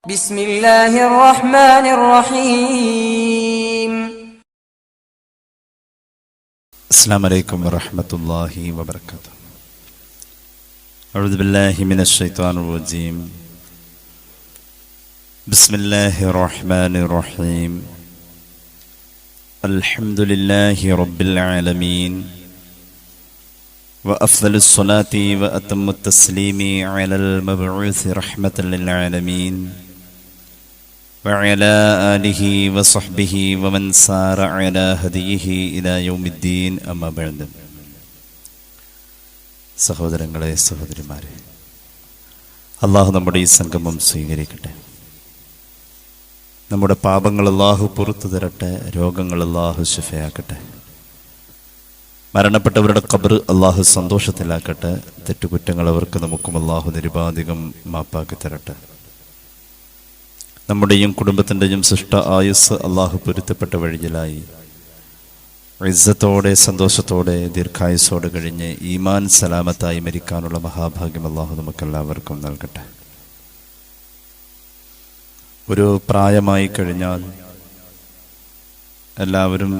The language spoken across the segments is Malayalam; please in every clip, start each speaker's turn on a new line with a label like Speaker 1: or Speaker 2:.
Speaker 1: بسم الله الرحمن الرحيم.
Speaker 2: السلام عليكم ورحمة الله وبركاته. أعوذ بالله من الشيطان الرجيم. بسم الله الرحمن الرحيم. الحمد لله رب العالمين، وأفضل الصلاة وأتم التسليم على المبعوث رحمة للعالمين وعلى آله وصحبه ومن سار على هديه إلى يوم الدين. أما بعد. സഹോദരങ്ങളെ, സഹോദരിമാരെ, അള്ളാഹു നമ്മുടെ ഈ സംഗമം സ്വീകരിക്കട്ടെ. നമ്മുടെ പാപങ്ങൾ അള്ളാഹു പുറത്തു തരട്ടെ. രോഗങ്ങൾ അള്ളാഹു ശിഫയാക്കട്ടെ. മരണപ്പെട്ടവരുടെ ഖബർ അള്ളാഹു സന്തോഷത്തിലാക്കട്ടെ. തെറ്റുകുറ്റങ്ങൾ അവർക്ക് നമുക്കും അള്ളാഹു നിരുപാധികം മാപ്പാക്കി തരട്ടെ. നമ്മുടെയും കുടുംബത്തിൻ്റെയും സൃഷ്ട ആയുസ് അള്ളാഹു പൊരുത്തപ്പെട്ട വഴിയിലായി ഇസ്സത്തോടെ സന്തോഷത്തോടെ ദീർഘായുസ്സോടെ കഴിഞ്ഞ് ഈമാൻ സലാമത്തായി മരിക്കാനുള്ള മഹാഭാഗ്യം അള്ളാഹു നമുക്കെല്ലാവർക്കും നൽകട്ടെ. ഒരു പ്രായമായി കഴിഞ്ഞാൽ എല്ലാവരും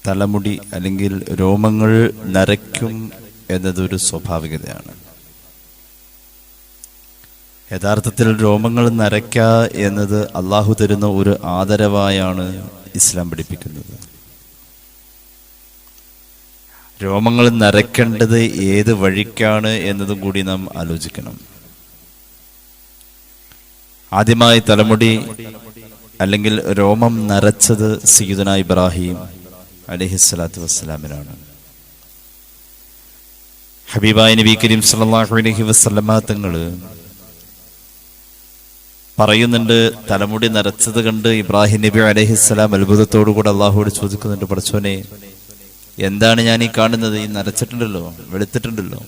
Speaker 2: തലമുടി അല്ലെങ്കിൽ രോമങ്ങൾ നരയ്ക്കും എന്നതൊരു സ്വാഭാവികതയാണ്. യഥാർത്ഥത്തിൽ രോമങ്ങൾ നരയ്ക്കുക എന്നത് അള്ളാഹു തരുന്ന ഒരു ആദരവായാണ് ഇസ്ലാം പഠിപ്പിക്കുന്നത്. രോമങ്ങൾ നരയ്ക്കേണ്ടത് ഏത് വഴിക്കാണ് എന്നതും കൂടി നാം ആലോചിക്കണം. ആദ്യമായി തലമുടി അല്ലെങ്കിൽ രോമം നരച്ചത് സയ്യിദുനാ ഇബ്രാഹിം അലൈഹിസ്സലാത്തു വസ്സലാമിനാണ്. ഹബീബായ നബി കരീം സല്ലല്ലാഹു അലൈഹി വസല്ലമ തങ്ങൾ പറയുന്നുണ്ട്, തലമുടി നരച്ചത് കണ്ട് ഇബ്രാഹിം നബി അലൈഹിസ്സലാം അത്ഭുതത്തോടുകൂടെ അള്ളാഹുവോട് ചോദിക്കുന്നുണ്ട്, പടച്ചോനെ, എന്താണ് ഞാൻ ഈ കാണുന്നത്? ഈ നരച്ചിട്ടുണ്ടല്ലോ, വെളുത്തിട്ടുണ്ടല്ലോ.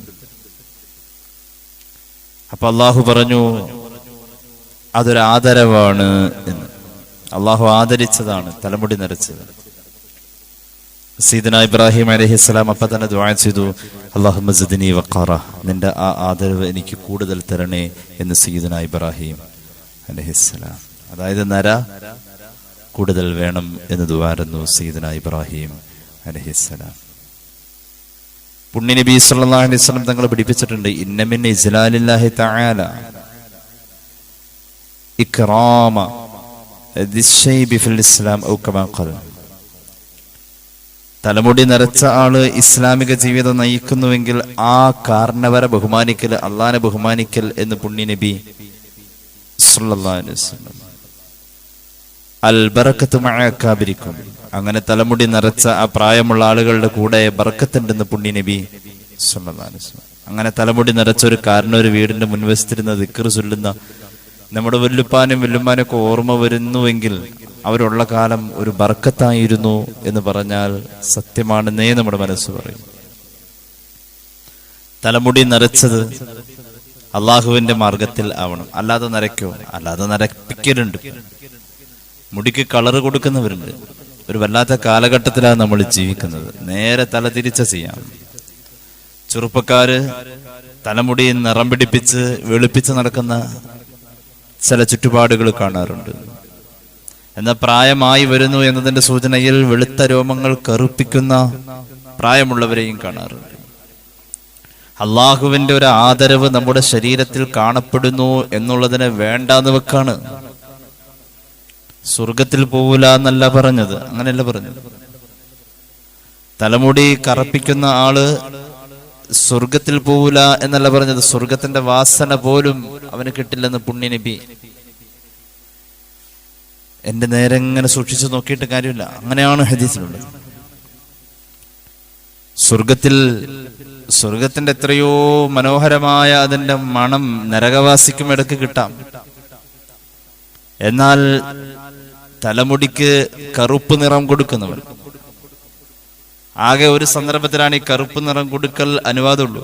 Speaker 2: അപ്പൊ അള്ളാഹു പറഞ്ഞു, അതൊരു ആദരവാണ് എന്ന്. അള്ളാഹു ആദരിച്ചതാണ് തലമുടി നരച്ചത്. സയ്യിദുനാ ഇബ്രാഹിം അലൈഹിസ്സലാം അപ്പൊ തന്നെ ദുആ ചെയ്തു, അല്ലാഹുമ്മ സിദ്നി വഖാറ, നിന്റെ ആ ആദരവ് എനിക്ക് കൂടുതൽ തരണേ എന്ന് സയ്യിദുനാ ഇബ്രാഹിം അലൈഹിസ്സലാം. അതായത് നര കൂടുതൽ വേണം എന്ന് ദുആയിരുന്നു സയ്യിദുനാ ഇബ്രാഹിം അലൈഹിസ്സലാം. പുണ്യ നബി സല്ലല്ലാഹു അലൈഹി വസല്ലം തങ്ങൾ പഠിപ്പിച്ചിട്ടുണ്ട്, ഇന്ന മിൻ ഇജ്ലാലില്ലാഹി തആല ഇക്റാമ ദിശ്ശൈബി ഫിൽ ഇസ്ലാം ഔ കമാ ഖാല. തലമുടി നരച്ച ആള് ഇസ്ലാമിക ജീവിതം നയിക്കുന്നുവെങ്കിൽ ആ കാരണവരെ ബഹുമാനിക്കൽ, അള്ളാനെ ബഹുമാനിക്കൽ എന്ന് പുണ്യ നബി സല്ലല്ലാഹു അലൈഹി വസല്ലം. അൽ ബറക്കത്തു മഅ അകാബിരിക്കും, അങ്ങനെ തലമുടി നരച്ച ആ പ്രായമുള്ള ആളുകളുടെ കൂടെ ബർക്കത്തുണ്ടെന്ന് പുണ്യ നബി സല്ലല്ലാഹു അലൈഹി വസല്ലം. അങ്ങനെ തലമുടി നരച്ച ഒരു കാരണവർ വീടിന്റെ മുൻവശത്തിരുന്ന ദിക്ർ ചൊല്ലുന്ന നമ്മുടെ വല്ലുപ്പാനും വല്ലുമ്മാനൊക്കെ ഓർമ്മ വരുന്നുവെങ്കിൽ അവരുള്ള കാലം ഒരു ബർക്കത്തായിരുന്നു എന്ന് പറഞ്ഞാൽ സത്യമാണെന്നേ നമ്മുടെ മനസ്സ് പറയും. തലമുടി നരച്ചത് അള്ളാഹുവിന്റെ മാർഗത്തിൽ ആവണം. അല്ലാതെ നരയ്ക്കോ? അല്ലാതെ നരപ്പിക്കലുണ്ട്. മുടിക്ക് കളറ് കൊടുക്കുന്നവരുണ്ട്. ഒരു വല്ലാത്ത കാലഘട്ടത്തിലാണ് നമ്മൾ ജീവിക്കുന്നത്. നേരെ തല തിരിച്ച ചെയ്യാം. ചെറുപ്പക്കാര് തലമുടി നിറം പിടിപ്പിച്ച് വെളുപ്പിച്ച് നടക്കുന്ന ചില ചുറ്റുപാടുകൾ കാണാറുണ്ട്. എന്നാൽ പ്രായമായി വരുന്നു എന്നതിന്റെ സൂചനയിൽ വെളുത്ത രോമങ്ങൾ കറുപ്പിക്കുന്ന പ്രായമുള്ളവരെയും കാണാറുണ്ട്. അള്ളാഹുവിന്റെ ഒരു ആദരവ് നമ്മുടെ ശരീരത്തിൽ കാണപ്പെടുന്നു എന്നുള്ളതിനെ വേണ്ടാന്ന് വെക്കാണ്. സ്വർഗത്തിൽ പോവില്ല എന്നല്ല പറഞ്ഞത്, അങ്ങനെയല്ല പറഞ്ഞത്. തലമുടി കറുപ്പിക്കുന്ന ആള് സ്വർഗത്തിൽ പോവില്ല എന്നല്ല പറഞ്ഞത്, സ്വർഗത്തിന്റെ വാസന പോലും അവന് കിട്ടില്ലെന്ന് പുണ്യ നബി. എന്റെ നേരെ ഇങ്ങനെ സൂക്ഷിച്ചു നോക്കിയിട്ട് കാര്യമില്ല, അങ്ങനെയാണ് ഹദീസിലുള്ളത്. സ്വർഗത്തിന്റെ എത്രയോ മനോഹരമായ അതിന്റെ മണം നരകവാസിക്കും ഇടയ്ക്ക് കിട്ടാം. എന്നാൽ തലമുടിക്ക് കറുപ്പ് നിറം കൊടുക്കുന്നവൻ, ആകെ ഒരു സന്ദർഭത്തിലാണ് ഈ കറുപ്പ് നിറം കൊടുക്കൽ അനുവാദമുള്ളൂ.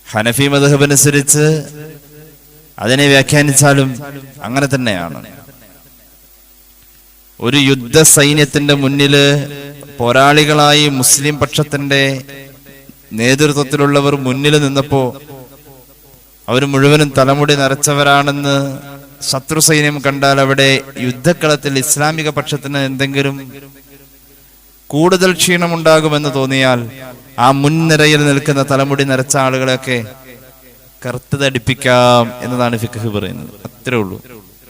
Speaker 2: ഹനഫി മദ്ഹബ് അനുസരിച്ച് അതിനെ വ്യാഖ്യാനിച്ചാലും അങ്ങനെ തന്നെയാണ്. ഒരു യുദ്ധ സൈന്യത്തിന്റെ മുന്നില് പോരാളികളായി മുസ്ലിം പക്ഷത്തിന്റെ നേതൃത്വത്തിലുള്ളവർ മുന്നിൽ നിന്നപ്പോ അവർ മുഴുവനും തലമുടി നരച്ചവരാണെന്ന് ശത്രു സൈന്യം കണ്ടാൽ അവിടെ യുദ്ധക്കളത്തിൽ ഇസ്ലാമിക പക്ഷത്തിന് എന്തെങ്കിലും കൂടുതൽ ക്ഷീണമുണ്ടാകുമെന്ന് തോന്നിയാൽ ആ മുൻനിരയിൽ നിൽക്കുന്ന തലമുടി നരച്ച ആളുകളെയൊക്കെ കറുത്തതടിപ്പിക്കാം എന്നതാണ് ഫിഖ് പറയുന്നത്. അത്രേ ഉള്ളൂ.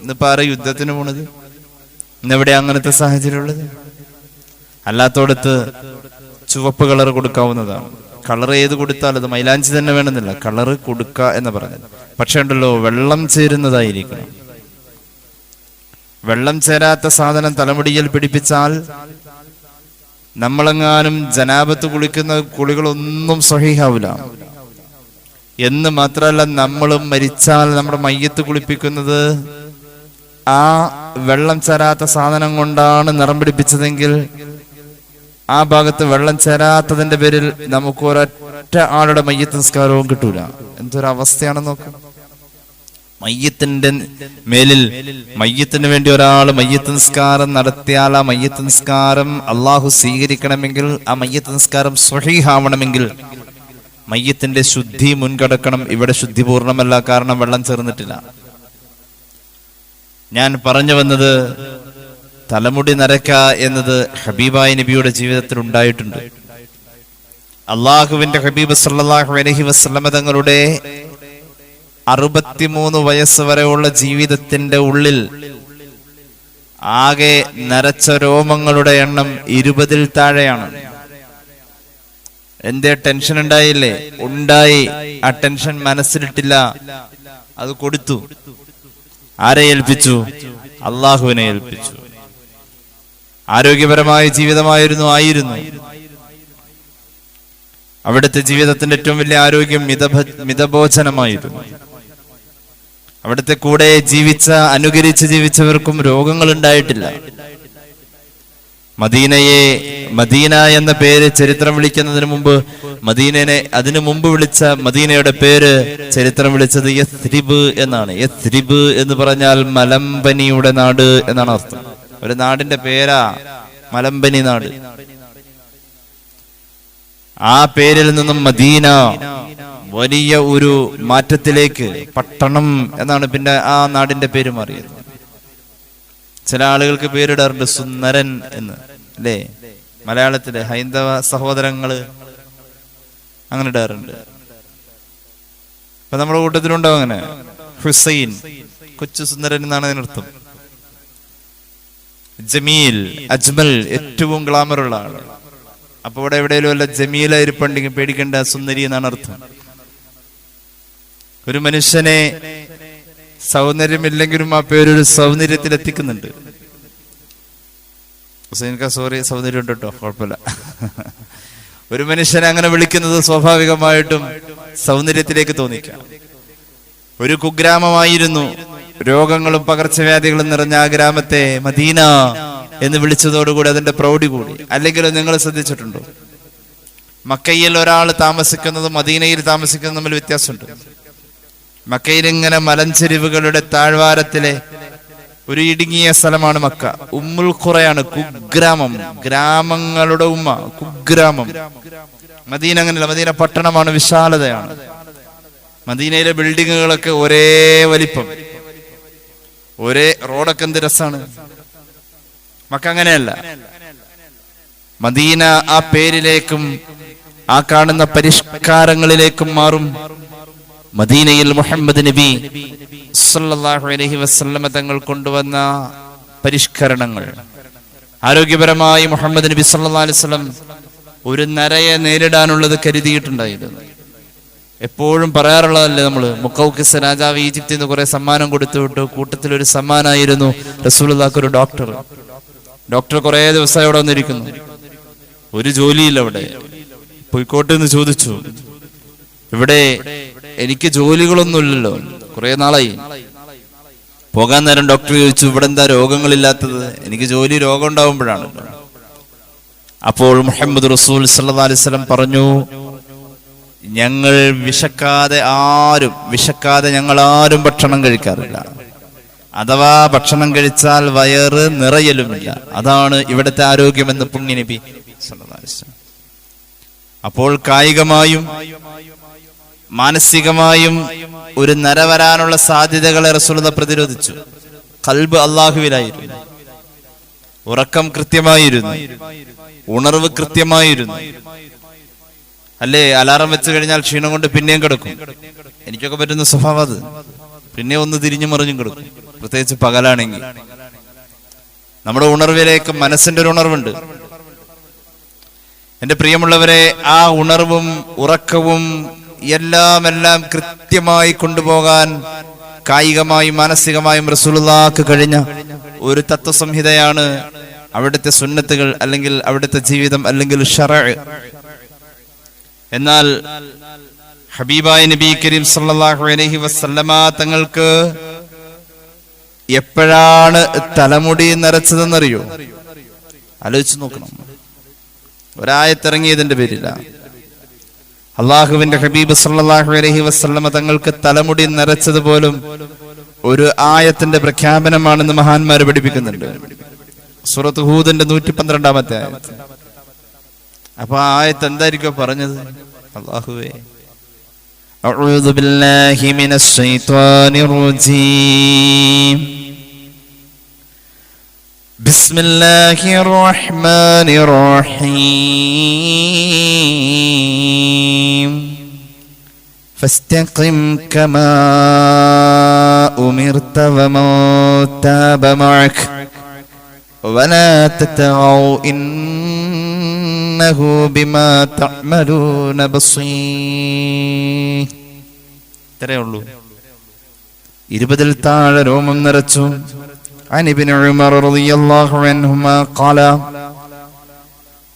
Speaker 2: ഇന്നിപ്പോ ആരാ യുദ്ധത്തിന് പോണത്? ഇന്നെവിടെ അങ്ങനത്തെ സാഹചര്യം ഉള്ളത്? അല്ലാത്തോടത്ത് ചുവപ്പ് കളർ കൊടുക്കാവുന്നതാണ്. കളർ ഏത് കൊടുത്താലും അത് മൈലാഞ്ചി തന്നെ വേണമെന്നില്ല, കളറ് കൊടുക്ക എന്ന് പറഞ്ഞത്. പക്ഷെ ഉണ്ടല്ലോ, വെള്ളം ചേരുന്നതായിരിക്കണം. വെള്ളം ചേരാത്ത സാധനം തലമുടിയിൽ പിടിപ്പിച്ചാൽ നമ്മളെങ്ങാനും ജനാബത്ത് കുളിക്കുന്ന കുളികളൊന്നും സ്വഹീഹാവില്ല എന്ന് മാത്രമല്ല, നമ്മളും മരിച്ചാൽ നമ്മുടെ മയ്യത്ത് കുളിപ്പിക്കുന്നത് ആ വെള്ളം ചേരാത്ത സാധനം കൊണ്ടാണ് നിറം പിടിപ്പിച്ചതെങ്കിൽ ആ ഭാഗത്ത് വെള്ളം ചേരാത്തതിന്റെ പേരിൽ നമുക്ക് ഒരൊറ്റ ആളുടെ മയ്യത്ത് നിസ്കാരവും കിട്ടൂല. എന്തൊരവസ്ഥയാണെന്ന് നോക്കാം. മയ്യത്തിന്റെ മേലിൽ മയ്യത്തിന് വേണ്ടി ഒരാൾ മയ്യത്ത് നിസ്കാരം നടത്തിയാൽ ആ മയ്യത്ത് നിസ്കാരം അള്ളാഹു സ്വീകരിക്കണമെങ്കിൽ, ആ മയ്യത്ത് നിസ്കാരം സ്വഹീഹാവണമെങ്കിൽ മയ്യത്തിന്റെ ശുദ്ധി മുൻകടക്കണം. ഇവിടെ ശുദ്ധി പൂർണ്ണമല്ല, കാരണം വെള്ളം ചേർന്നിട്ടില്ല. ഞാൻ പറഞ്ഞു വന്നത്, തലമുടി നരക്ക എന്നത് ഹബീബായ നബിയുടെ ജീവിതത്തിൽ ഉണ്ടായിട്ടുണ്ട്. അള്ളാഹുവിന്റെ ഹബീബ് സല്ലല്ലാഹു അലൈഹി വസല്ലമ തങ്ങളുടെ 63 വയസ്സ് വരെയുള്ള ജീവിതത്തിന്റെ ഉള്ളിൽ ആകെ നരച്ച രോമങ്ങളുടെ എണ്ണം 20-ൽ താഴെയാണ്. എന്തേ ടെൻഷൻ ഉണ്ടായില്ലേ? ഉണ്ടായി. ആ ടെൻഷൻ മനസ്സിലിട്ടില്ല, അത് കൊടുത്തു. ആരെ ഏൽപ്പിച്ചു? അള്ളാഹുവിനെ ഏൽപ്പിച്ചു. ആരോഗ്യപരമായ ജീവിതമായിരുന്നു ആയിരുന്നു. അവിടുത്തെ ജീവിതത്തിന്റെ ഏറ്റവും വലിയ ആരോഗ്യം മിതഭോജനമായിരുന്നു. അവിടുത്തെ കൂടെ അനുകരിച്ച് ജീവിച്ചവർക്കും രോഗങ്ങൾ ഉണ്ടായിട്ടില്ല. മദീന എന്ന പേര് ചരിത്രം വിളിക്കുന്നതിന് മുമ്പ് അതിനു മുമ്പ് വിളിച്ച മദീനയുടെ പേര് ചരിത്രം വിളിച്ചത് യസ്രിബ് എന്നാണ്. യസ്രിബ് എന്ന് പറഞ്ഞാൽ മലമ്പനിയുടെ നാട് എന്നാണ് അർത്ഥം. ഒരു നാടിന്റെ പേരാ മലമ്പനി നാട്. ആ പേരിൽ നിന്നും മദീന വലിയ ഒരു മാറ്റത്തിലേക്ക്, പട്ടണം എന്നാണ് പിന്നെ ആ നാടിന്റെ പേര് മാറിയത്. ചില ആളുകൾക്ക് പേരിടാറുണ്ട് സുന്ദരൻ എന്ന്, അല്ലേ? മലയാളത്തിലെ ഹൈന്ദവ സഹോദരങ്ങള് അങ്ങനെ ഇടാറുണ്ട്. അപ്പൊ നമ്മുടെ കൂട്ടത്തിലുണ്ടാവും അങ്ങനെ. ഹുസൈൻ, കൊച്ചു സുന്ദരൻ എന്നാണ് അതിനർത്ഥം. ജമീൽ, അജ്മൽ, ഏറ്റവും ഗ്ലാമറുള്ള ആള്. അപ്പൊ ഇവിടെ എവിടെയെങ്കിലും വല്ല ജമീല ഇരിപ്പുണ്ടെങ്കിൽ പേടിക്കേണ്ട, സുന്ദരി എന്നാണ് അർത്ഥം. ഒരു മനുഷ്യനെ സൗന്ദര്യമില്ലെങ്കിലും ആ പേരൊരു സൗന്ദര്യത്തിൽ എത്തിക്കുന്നുണ്ട്. ഹുസൈൻക സോറി, സൗന്ദര്യം ഉണ്ട് കേട്ടോ, കുഴപ്പമില്ല. ഒരു മനുഷ്യനെ അങ്ങനെ വിളിക്കുന്നത് സ്വാഭാവികമായിട്ടും സൗന്ദര്യത്തിലേക്ക് തോന്നിക്കാം. ഒരു കുഗ്രാമമായിരുന്നു, രോഗങ്ങളും പകർച്ചവ്യാധികളും നിറഞ്ഞ ആ ഗ്രാമത്തെ മദീന എന്ന് വിളിച്ചതോടുകൂടി അതിന്റെ പ്രൗഢി കൂടി. അല്ലെങ്കിൽ നിങ്ങൾ ശ്രദ്ധിച്ചിട്ടുണ്ടോ, മക്കയിൽ ഒരാൾ താമസിക്കുന്നതും മദീനയിൽ താമസിക്കുന്നതും തമ്മിൽ വ്യത്യാസമുണ്ട്. മക്കയിൽ ഇങ്ങനെ മലഞ്ചെരിവുകളുടെ താഴ്വാരത്തിലെ ഒരു ഇടുങ്ങിയ സ്ഥലമാണ് മക്ക. ഉമ്മുൽ ഖുറയാണ്, കുഗ്രാമം, ഗ്രാമങ്ങളുടെ ഉമ്മ, കുഗ്രാമം. മദീന അങ്ങനെയല്ല, മദീന പട്ടണമാണ്, വിശാലതയാണ്. മദീനയിലെ ബിൽഡിങ്ങുകളൊക്കെ ഒരേ വലിപ്പം, ഒരേ റോഡൊക്കെ എന്ത് രസാണ്. മക്ക അങ്ങനെയല്ല. മദീന ആ പേരിലേക്കും ആ കാണുന്ന പരിഷ്കാരങ്ങളിലേക്കും മാറും. മദീനയിൽ മുഹമ്മദ് നബി സല്ലല്ലാഹു അലൈഹി വസല്ലമ തങ്ങൾ കൊണ്ടുവന്ന പരിഷ്കരണങ്ങൾ, ആരോഗ്യപരമായി മുഹമ്മദ് നബി സല്ലല്ലാഹു അലൈഹി വസല്ലം ഒരു നരയെ നേരിടാനുള്ളത് കരുതിയിട്ടുണ്ടായിരുന്നു. എപ്പോഴും പറയാറുള്ളതല്ലേ നമ്മള്, മുഖൗഖിസ് രാജാവ് ഈജിപ്തിൽ നിന്ന് കുറെ സമ്മാനം കൊടുത്തു വിട്ടു. കൂട്ടത്തിൽ ഒരു സമ്മാനമായിരുന്നു റസൂലുള്ളാഹിക്ക് ഒരു ഡോക്ടർ. കുറെ ദിവസമായി അവിടെ വന്നിരിക്കുന്നു, ഒരു ജോലിയില്ല അവിടെ. പോയിക്കോട്ടെ എന്ന് ചോദിച്ചു. ഇവിടെ എനിക്ക് ജോലികളൊന്നുമില്ലല്ലോ, കുറെ നാളായി. പോകാൻ നേരം ഡോക്ടർ ചോദിച്ചു, ഇവിടെ എന്താ രോഗങ്ങളില്ലാത്തത്? എനിക്ക് ജോലി രോഗം ഉണ്ടാവുമ്പോഴാണ്. അപ്പോൾ മുഹമ്മദ് റസൂൽ സല്ലല്ലാഹു അലൈഹി വസല്ലം പറഞ്ഞു, ഞങ്ങൾ വിശക്കാതെ ഞങ്ങൾ ആരും ഭക്ഷണം കഴിക്കാറില്ല. അഥവാ ഭക്ഷണം കഴിച്ചാൽ വയറ് നിറയലുമില്ല. അതാണ് ഇവിടുത്തെ ആരോഗ്യമെന്ന് പുണ്യ നബി സല്ലല്ലാഹു അലൈഹി വസല്ലം. അപ്പോൾ കായികമായും മാനസികമായും ഒരു നര വരാനുള്ള സാധ്യതകളെ റസൂലുള്ളാഹി പ്രതിരോധിച്ചു. ഖൽബ് അല്ലാഹുവിലായിരുന്നു, ഉറക്കം കൃത്യമായിരുന്നു, ഉണർവ് കൃത്യമായിരുന്നു. അല്ലേ, അലാറം വെച്ച് കഴിഞ്ഞാൽ ക്ഷീണം കൊണ്ട് പിന്നെയും കിടക്കും. എനിക്കൊക്കെ പറ്റുന്ന സ്വഭാവം അത്. പിന്നെ ഒന്ന് തിരിഞ്ഞു മറിഞ്ഞും കിടക്കും, പ്രത്യേകിച്ച് പകലാണെങ്കിൽ. നമ്മുടെ ഉണർവിലേക്ക് മനസ്സിന്റെ ഒരു ഉണർവുണ്ട്. എന്റെ പ്രിയമുള്ളവരെ, ആ ഉണർവും ഉറക്കവും എല്ലാം കൃത്യമായി കൊണ്ടുപോകാൻ കായികമായും മാനസികമായും റസൂലുള്ളാഹിക്ക് കഴിഞ്ഞ ഒരു തത്വസംഹിതയാണ് അവിടുത്തെ സുന്നത്തുകൾ, അല്ലെങ്കിൽ അവിടുത്തെ ജീവിതം, അല്ലെങ്കിൽ ശറഅ്. എന്നാൽ ഹബീബായ നബി കരീം സല്ലല്ലാഹു അലൈഹി വസല്ലമ തങ്ങൾക്ക് എപ്പോഴാണ് തലമുടി നരച്ചതെന്നറിയോ? ആലോചിച്ച് നോക്കണം. ഒരായത്തിറങ്ങിയതിന്റെ പേരില്ല. അള്ളാഹുവിന്റെ ഹബീബ് സല്ലല്ലാഹു അലൈഹി വസല്ലമ തങ്ങൾക്ക് തലമുടി നരച്ചത് പോലും ഒരു ആയത്തിന്റെ പ്രഖ്യാപനമാണെന്ന് മഹാന്മാര് പഠിപ്പിക്കുന്നുണ്ട്. സൂറത്ത് ഹൂദിന്റെ 112-ാമത്തെ ആയത്ത്. അപ്പൊ ആ ആയത്ത് എന്തായിരിക്കും പറഞ്ഞത്? അല്ലാഹുവേ, അഊദു ബില്ലാഹി മിനശ് ശൈത്വാനിർ റജീം, ബിസ്മില്ലാഹിർ റഹ്മാനിർ റഹീം, ഫസ്തഖിം കമാ ഉമിർത വമൻ താബ മഅക വലാ തതഗൗ ഇന്നഹു ബിമാ തഅമലൂന ബസീർ. ഇത്രയേ ഉള്ളൂ. 20-ൽ താഴെ രോമം നിറച്ചു. عن ابن عمر رضي الله عنهما قال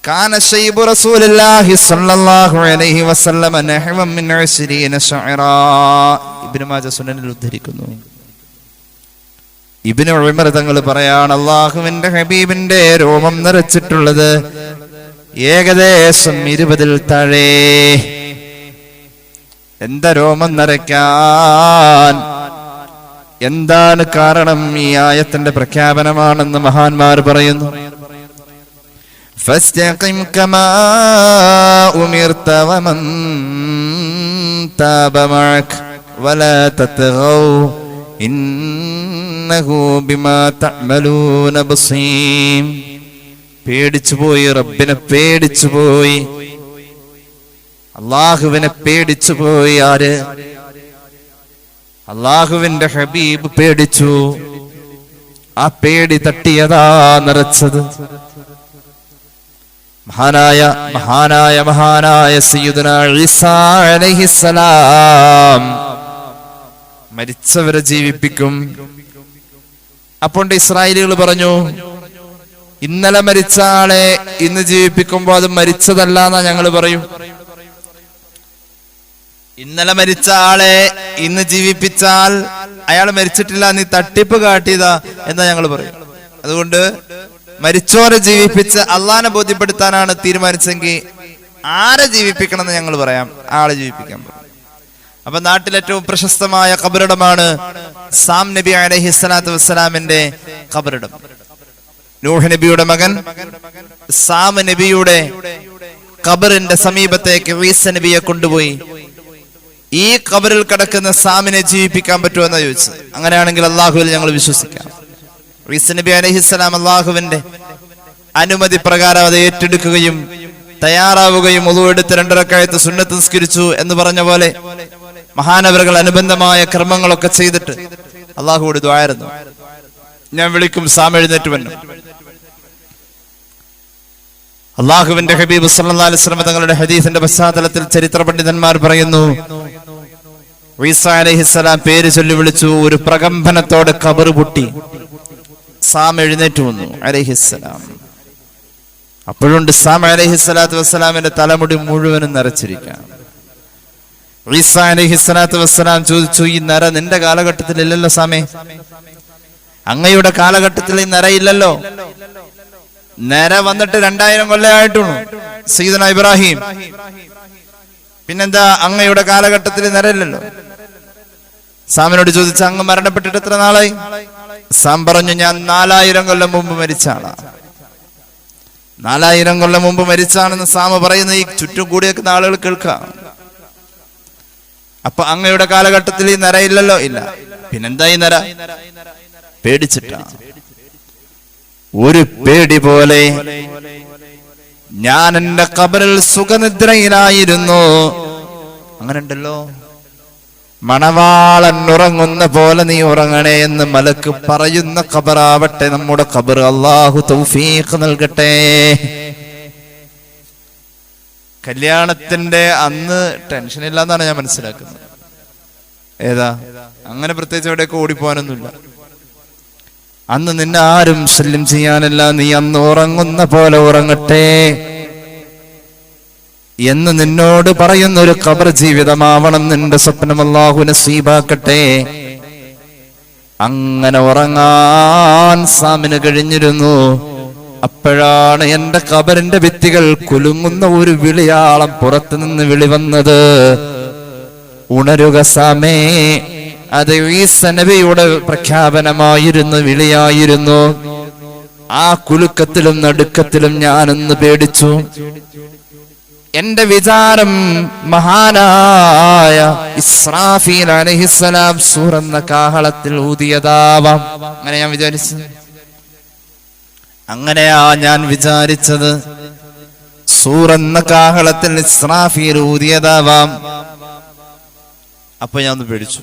Speaker 2: كان شيب رسول الله صلى الله عليه وسلم نحو من 20 شعرا. ഇബ്നു മാജ സുനനിൽ ഉദ്ധരിക്കുന്നു. ഇബ്നു ഉമർ തങ്ങൾ പറയാണ്, അല്ലാഹുവിന്റെ ഹബീബിന്റെ രോമം നിറച്ചിട്ടുള്ളത് ഏകദേശം 20-ൽ താഴെ. എന്താ രോമം നിറയ്ക്കാൻ? എന്താണ് കാരണം? ഈ ആയത്തിന്റെ പ്രഖ്യാപനമാണെന്ന് മഹാന്മാർ പറയുന്നു. ഫസ്തഖിം കമാ ഉമിർത വമൻ താബ മഅക വലാ തതഗൗ ഇന്നഹു ബിമാ തഅമലൂന ബസീർ. പേടിച്ചുപോയി, റബ്ബിനെ പേടിച്ചുപോയി, അള്ളാഹുവിനെ പേടിച്ചുപോയി. ആര്? അള്ളാഹുവിന്റെ ഹബീബ് പേടിച്ചു. ആ പേടി തട്ടിയതാ നിറച്ചത്. മഹാനായ സയ്യിദുനാ ഈസാ അലൈഹിസ്സലാം മരിച്ചവരെ ജീവിപ്പിക്കും. അപ്പോൾ ഇസ്രായേലികൾ പറഞ്ഞു, ഇന്നലെ മരിച്ച ആളെ ഇന്ന് ജീവിപ്പിക്കുമ്പോ അത് മരിച്ചതല്ല എന്നാ ഞങ്ങൾ പറയും. ഇന്നലെ മരിച്ച ആളെ ഇന്ന് ജീവിപ്പിച്ചാൽ അയാൾ മരിച്ചിട്ടില്ല, നീ തട്ടിപ്പ് കാട്ടിയതാ എന്നാ ഞങ്ങൾ പറയും. അതുകൊണ്ട് മരിച്ചോരെ ജീവിപ്പിച്ച് അള്ളാനെ ബോധ്യപ്പെടുത്താനാണ് തീരുമാനിച്ചെങ്കിൽ ആരെ ജീവിപ്പിക്കണം എന്ന് ഞങ്ങൾ പറയാം, ആളെ ജീവിപ്പിക്കാൻ പറയും. അപ്പൊ നാട്ടിൽ ഏറ്റവും പ്രശസ്തമായ ഖബറിടമാണ് സാം നബി അലൈഹിസ്സലാത്തു വസ്സലാമിന്റെ ഖബറിടം. നൂഹ് നബിയുടെ മകൻ സാം നബിയുടെ ഖബറിന്റെ സമീപത്തേക്ക് ഈസ നബിയെ കൊണ്ടുപോയി. ഈ ഖബറിൽ കിടക്കുന്ന സാമിനെ ജീവിപ്പിക്കാൻ പറ്റുമോ എന്ന് ചോദിച്ചു. അങ്ങനെയാണെങ്കിൽ അള്ളാഹുവിൽ ഞങ്ങൾ വിശ്വസിക്കാം. ഈസ നബി അലൈഹിസ്സലാം അള്ളാഹുവിന്റെ അനുമതി പ്രകാരം അത് ഏറ്റെടുക്കുകയും തയ്യാറാവുകയും വുളു എടുത്ത് 2 റക്അത്ത് സുന്നത്ത് നിസ്കരിച്ചു എന്ന് പറഞ്ഞ പോലെ മഹാനവറുകൾ അനുബന്ധമായ കർമ്മങ്ങളൊക്കെ ചെയ്തിട്ട് അള്ളാഹുവോട് ദുആയിരുന്നു, ഞാൻ വിളിക്കും സാം എഴുന്നേറ്റ് വന്നു. അള്ളാഹുവിന്റെ ഹബീബ് സല്ലല്ലാഹു അലൈഹി വസല്ലം തങ്ങളുടെ ഹദീസിന്റെ പശ്ചാത്തലത്തിൽ ചരിത്ര പണ്ഡിതന്മാർ പറയുന്നു, ഈസാ അലൈഹിസ്സലാം പേര് ചൊല്ലി വിളിച്ചു. ഒരു പ്രകമ്പനത്തോടെ ഖബർ പൊട്ടി. സാം എഴുന്നേറ്റ് വന്നു അലൈഹിസ്സലാം. അപ്പോഴുണ്ട് സാം അലൈഹിസ്സലാത്തു വസ്സലാമിന്റെ തലമുടി മുഴുവനും നരച്ചിരിക്കാം. ഈസാ അലൈഹിസ്സലാത്തു വസ്സലാം ചോദിച്ചു, ഈ നര നിന്റെ കാലഘട്ടത്തിൽ ഇല്ലല്ലോ സാമേ? അങ്ങയുടെ കാലഘട്ടത്തിൽ ഈ നരയില്ലല്ലോ. നര വന്നിട്ട് 2000 കൊല്ലമായിട്ടുള്ളൂ, സയ്യിദുനാ ഇബ്രാഹിം. പിന്നെന്താ അങ്ങയുടെ കാലഘട്ടത്തിൽ നരയില്ലല്ലോ? സാമിനോട് ചോദിച്ച, അങ്ങ് മരണപ്പെട്ടിട്ട് എത്ര നാളായി? സാം പറഞ്ഞു, ഞാൻ 4000 കൊല്ലം മുമ്പ് മരിച്ചാണ്. 4000 കൊല്ലം മുമ്പ് മരിച്ചാണെന്ന് സാമ പറയുന്ന ഈ ചുറ്റും കൂടിയൊക്കെ ആളുകൾ കേൾക്കാം. അപ്പൊ അങ്ങയുടെ കാലഘട്ടത്തിൽ ഈ നരയില്ലല്ലോ? ഇല്ല. പിന്നെന്താ ഈ നര? പേടിച്ചിട്ടാ. ഒരു പേടി പോലെ ഞാൻ എന്റെ ഖബറിൽ സുഖനിദ്രയിലായിരുന്നു. അങ്ങനെ ഉണ്ടല്ലോ, മണവാളൻ ഉറങ്ങുന്ന പോലെ നീ ഉറങ്ങണേ എന്ന് മലക്ക് പറയുന്ന ഖബറാവട്ടെ നമ്മുടെ ഖബർ. അല്ലാഹു തൗഫീഖ് നൽകട്ടെ. കല്യാണത്തിന്റെ അന്ന് ടെൻഷൻ ഇല്ലാന്നാണ് ഞാൻ മനസ്സിലാക്കുന്നത്. ഏതാ? അങ്ങനെ പ്രത്യേകിച്ച് എവിടെയൊക്കെ ഓടിപ്പോകാനൊന്നുമില്ല. അന്ന് നിന്നെ ആരും ശല്യം ചെയ്യാനല്ല, നീ അന്ന് ഉറങ്ങുന്ന പോലെ ഉറങ്ങട്ടെ എന്ന് നിന്നോട് പറയുന്ന ഒരു ഖബർ ജീവിതമാവണം നിന്റെ സ്വപ്നം. അല്ലാഹു നസീബാക്കട്ടെ. അങ്ങനെ ഉറങ്ങാൻ സാമിന് കഴിഞ്ഞിരുന്നു. അപ്പോഴാണ് എന്റെ ഖബറിന്റെ ഭിത്തികൾ കുലുങ്ങുന്ന ഒരു വിളിയാളം പുറത്തു നിന്ന് വിളി വന്നത്. ഉണരുക സാമേ. അത് ഈസാ നബിയുടെ പ്രഖ്യാപനമായിരുന്നു, വിളിയായിരുന്നു. ആ കുലുക്കത്തിലും നടുക്കത്തിലും ഞാനൊന്ന് പേടിച്ചു. എന്റെ വിചാരം മഹാനായ ഇസ്രാഫീൽ അലൈഹിസ്സലാം സൂറെന്ന കാഹളത്തിൽ ഊതിയതാവാം. അങ്ങനെ ഞാൻ വിചാരിച്ചു. അങ്ങനെയാ ഞാൻ വിചാരിച്ചത്. സൂറെന്ന കാഹളത്തിൽ ഇസ്രാഫീൽ ഊതിയതാവാം. അപ്പൊ ഞാൻ ഒന്ന് പേടിച്ചു.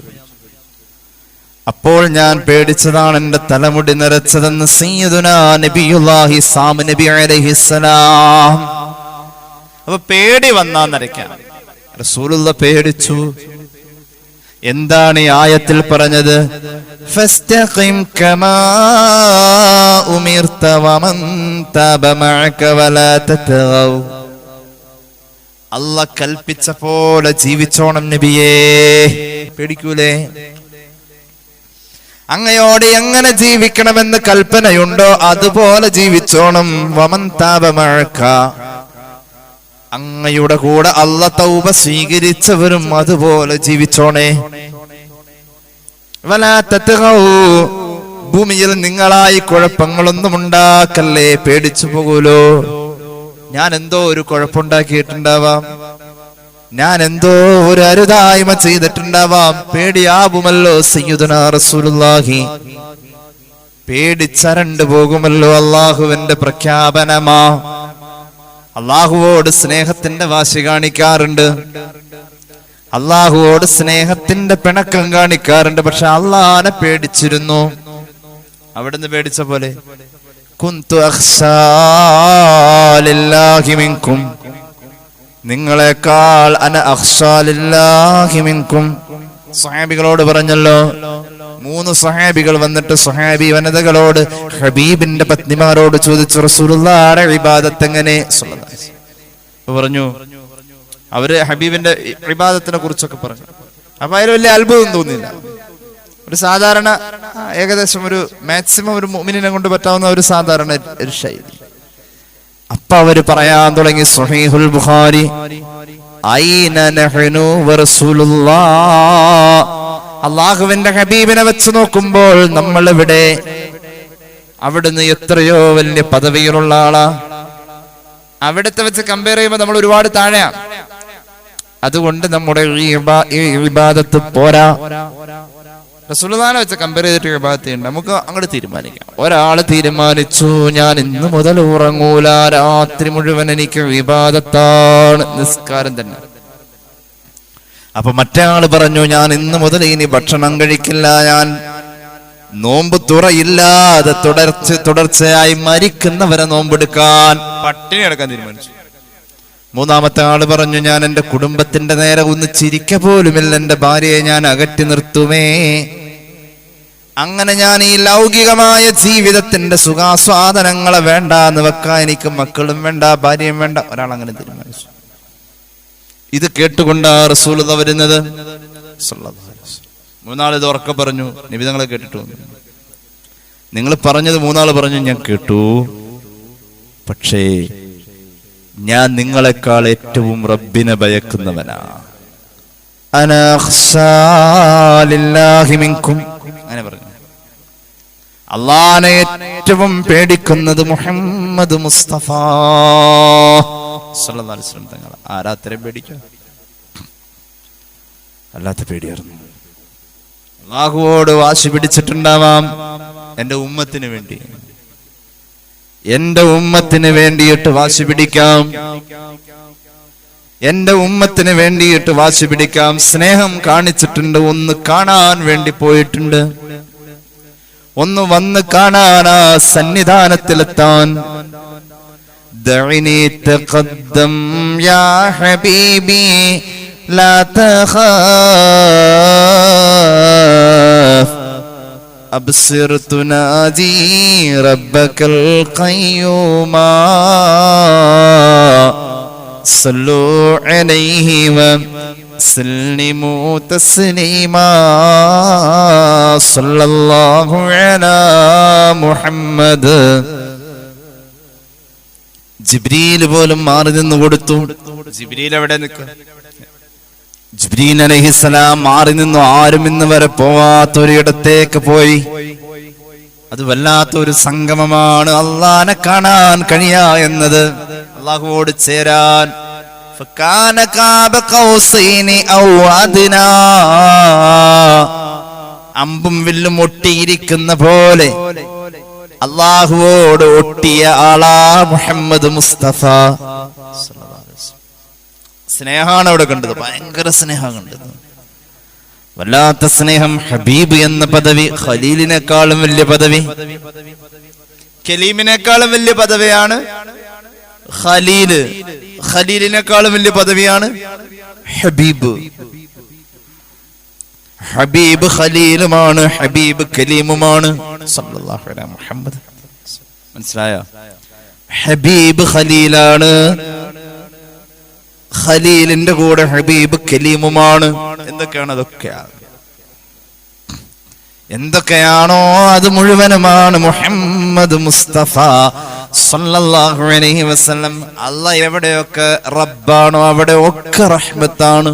Speaker 2: അപ്പോൾ ഞാൻ പേടിച്ചതാണ് എന്റെ തലമുടി നിറച്ചതെന്ന് സയ്യിദുനാ നബിയുല്ലാഹി സാം നബി അലൈഹിസ്സലാം. അപ്പൊ പേടി വന്നാ നരയ്ക്കാൻ റസൂലുള്ള പേടിച്ചു. എന്താണ് ഈ ആയത്തിൽ പറഞ്ഞത്? ഫസ്തഖിം കമാ ഉമിർത വമൻ തബ മഅക വലാ തതഗൗ. അല്ലാഹ് കൽപ്പിച്ച പോലെ ജീവിച്ചോണം നബിയേ. പേടിക്കൂലേ? അങ്ങയോട് എങ്ങനെ ജീവിക്കണമെന്ന് കൽപ്പനയുണ്ടോ അതുപോലെ ജീവിച്ചോണം. വമൻ തബ മഅക, അങ്ങയുടെ കൂടെ അല്ലാഹ് തൗബ സ്വീകരിച്ചവരും അതുപോലെ ജീവിച്ചോണേ. വലാ തതഗൗ, ഭൂമിയിൽ നിങ്ങളായി കുഴപ്പങ്ങളൊന്നും ഉണ്ടാക്കല്ലേ. പേടിച്ചു പോകൂലോ. ഞാൻ എന്തോ ഒരു കുഴപ്പമുണ്ടാക്കിയിട്ടുണ്ടാവാം, ഞാൻ എന്തോ ഒരു അരുതായ്മ ചെയ്തിട്ടുണ്ടാവാം. പേടിയാവുമല്ലോ സയ്യിദുനാ റസൂലുള്ളാഹി. പേടിച്ചരണ്ടു പോകുമല്ലോ. അള്ളാഹുവിന്റെ പ്രഖ്യാപനമാ. അള്ളാഹുവോട് സ്നേഹത്തിന്റെ വാശി കാണിക്കാറുണ്ട്, അള്ളാഹുവോട് സ്നേഹത്തിന്റെ പിണക്കം കാണിക്കാറുണ്ട്. പക്ഷെ അള്ളാഹനെ പേടിച്ചിരുന്നു. അവിടുന്ന് പേടിച്ച പോലെ കുന്തു അഖ്ശാ ലില്ലാഹി മിൻകും, നിങ്ങളെക്കാൾ അന അഖ്ശാ ലില്ലാഹി മിൻകും. സ്വഹാബികളോട് പറഞ്ഞല്ലോ. 3 സ്വഹാബികൾ വന്നിട്ട് സ്വഹാബി വനിതകളോട്, ഹബീബിന്റെ പത്നിമാരോട് ചോദിച്ചു, റസൂലുള്ളാഹിയുടെ ഇബാദത്ത് എങ്ങനെ? പറഞ്ഞു. അവര് ഹബീബിന്റെ ഇബാദത്തിനെ കുറിച്ചൊക്കെ പറഞ്ഞു. അപ്പൊ അതിൽ വലിയ അത്ഭുതം തോന്നിയില്ല. ഒരു സാധാരണ ഏകദേശം ഒരു മാക്സിമം ഒരു മുഅ്മിനിനെ കൊണ്ട് പറ്റാവുന്ന ഒരു സാധാരണ ഒരു ശൈലി. അപ്പൊ അവര് പറയാൻ തുടങ്ങി, സ്വഹീഹുൽ ബുഖാരി, ഐന നഹ്നു വറസൂലുള്ളാഹ്, അല്ലാഹുവിന്റെ ഹബീബിനെ വെച്ച് നോക്കുമ്പോൾ നമ്മൾ ഇവിടെ. അവിടുന്ന് എത്രയോ വലിയ പദവിയിലുള്ള ആളാ. അവിടുത്തെ വെച്ച് കമ്പയർ ചെയ്യുമ്പോൾ നമ്മൾ ഒരുപാട് താഴെയാണ്. അതുകൊണ്ട് നമ്മുടെ ഈ ഇബാദത്ത് പോരാ. റസൂലുള്ളാഹിനെ വെച്ച് കമ്പയർ ചെയ്തിട്ട് ഇബാദത്ത് ചെയ്യണ്ട. നമുക്ക് അങ്ങോട്ട് തീരുമാനിക്കാം. ഒരാള് തീരുമാനിച്ചു, ഞാൻ ഇന്ന് മുതൽ ഉറങ്ങൂല, രാത്രി മുഴുവൻ എനിക്ക് ഇബാദത്താണ്, നിസ്കാരം തന്നെ. അപ്പൊ മറ്റേ ആള് പറഞ്ഞു, ഞാൻ ഇന്ന് മുതൽ ഇനി ഭക്ഷണം കഴിക്കില്ല, ഞാൻ നോമ്പ് തുറയില്ലാതെ തുടർച്ചയായി മരിക്കുന്നവരെ നോമ്പെടുക്കാൻ, പട്ടിണി എടുക്കാൻ തീരുമാനിച്ചു. 3ാമത്തെ ആള് പറഞ്ഞു, ഞാൻ എന്റെ കുടുംബത്തിന്റെ നേരെ ഒന്ന് ചിരിക്ക പോലുമില്ല, എന്റെ ഭാര്യയെ ഞാൻ അകറ്റി നിർത്തുമേ. അങ്ങനെ ഞാൻ ഈ ലൗകികമായ ജീവിതത്തിന്റെ സുഖാസ്വാദനങ്ങളെ വേണ്ടാന്ന് വെക്കാൻ, എനിക്ക് മക്കളും വേണ്ട, ഭാര്യയും വേണ്ട. ഒരാൾ അങ്ങനെ തീരുമാനിച്ചു. ഇത് കേട്ടുകൊണ്ടാ റസൂലുള്ളാഹി വരുന്നത്. 3 ഇത് ഉറക്കെ പറഞ്ഞു. നബി തങ്ങളെ കേട്ടിട്ടു. നിങ്ങൾ പറഞ്ഞത് 3 പറഞ്ഞു, ഞാൻ കേട്ടു. പക്ഷേ ഞാൻ നിങ്ങളെക്കാൾ ഏറ്റവും റബ്ബിനെ ഭയക്കുന്നവനാ. അനാ അഖ്ശാ ലില്ലാഹി മിൻകും, അങ്ങനെ പറഞ്ഞു. അല്ലാഹനെ ഏറ്റവും പേടിക്കുന്നത് മുഹമ്മദ് മുസ്തഫ സല്ലല്ലാഹു അലൈഹി വസല്ലം തങ്ങൾ. ആരാ അത്രയും പേടിക്കുക? അല്ലാത്ത പേടിയായിരുന്നു. അല്ലാഹുവോട് വാശി പിടിച്ചിട്ടുണ്ടാവാം, എന്റെ ഉമ്മത്തിന് വേണ്ടി, എന്റെ ഉമ്മത്തിന് വേണ്ടിയിട്ട് വാശി പിടിക്കാം, എന്റെ ഉമ്മത്തിന് വേണ്ടിയിട്ട് വാശി പിടിക്കാം. സ്നേഹം കാണിച്ചിട്ടുണ്ട്, ഒന്ന് കാണാൻ വേണ്ടി പോയിട്ടുണ്ട്, ഒന്ന് വന്ന് കാണാൻ, ആ സന്നിധാനത്തിലെത്താൻ. ദഇനി തഖദ്ദം യാ ഹബീബി ലാ തഖാഫ് അബ്സിർ തുനാജി റബ്ബകൽ ഖയ്യൂമാ സല്ലു അലൈഹി വസല്ലിമു തസ്ലീമാ സല്ലല്ലാഹു അലാ മുഹമ്മദ്. ജിബ്രീൽ പോലും മാറി നിന്ന് കൊടുത്തു. ജിബ്രീൽ എവിടെ നിൽക്കും? ജിബ്രീൽ അലൈഹിസ്സലാം മാറി നിന്നു. ആരും ഇന്ന് വരെ പോവാത്തൊരിടത്തേക്ക് പോയി. അത് വല്ലാത്തൊരു സംഗമമാണ്. അള്ളാനെ കാണാൻ കഴിയാ എന്നത്, അള്ളാഹുവോട് ചേരാൻ. ഫകാന ഖാബ ഖൗസൈനി ഔ അദ്നാ, അമ്പും വില്ലും ഒട്ടിയിരിക്കുന്ന പോലെ അള്ളാഹുവോട് ഒട്ടിയ ആളാ മുഹമ്മദ് മുസ്തഫ. സ്നേഹാണ് അവിടെ കണ്ടത്, ഭയങ്കര സ്നേഹം കണ്ടത്, വല്ലാത്ത സ്നേഹം. ഹബീബ് എന്ന പദവി ഖലീലിനേക്കാളും വലിയ പദവി, കലീമിനേക്കാളും വലിയ പദവിയാണ് ഖലീല്. ഖലീലിനേക്കാളും വലിയ പദവിയാണ് ഹബീബ്. ഹബീബ് ഖലീലുമാണ്, ഹബീബ് കലീമുമാണ്. സല്ലല്ലാഹു അലൈഹി മുഹമ്മദ്. മനസ്സിലായോ? ഹബീബ് ഖലീലാണ്, ഖലീലിന്റെ കൂടെ ഹബീബ് കലീമുമാണ്. എന്തൊക്കെയാണ്? എന്തൊക്കെയാണോ അത് മുഴുവനുമാണ് മുഹമ്മദ് മുസ്തഫ സല്ലല്ലാഹു അലൈഹി വസല്ലം. അല്ലാഹ് എവിടെയൊക്കെ റബ്ബാണോ അവിടെ ഒക്കെ റഹ്മത്താണ്.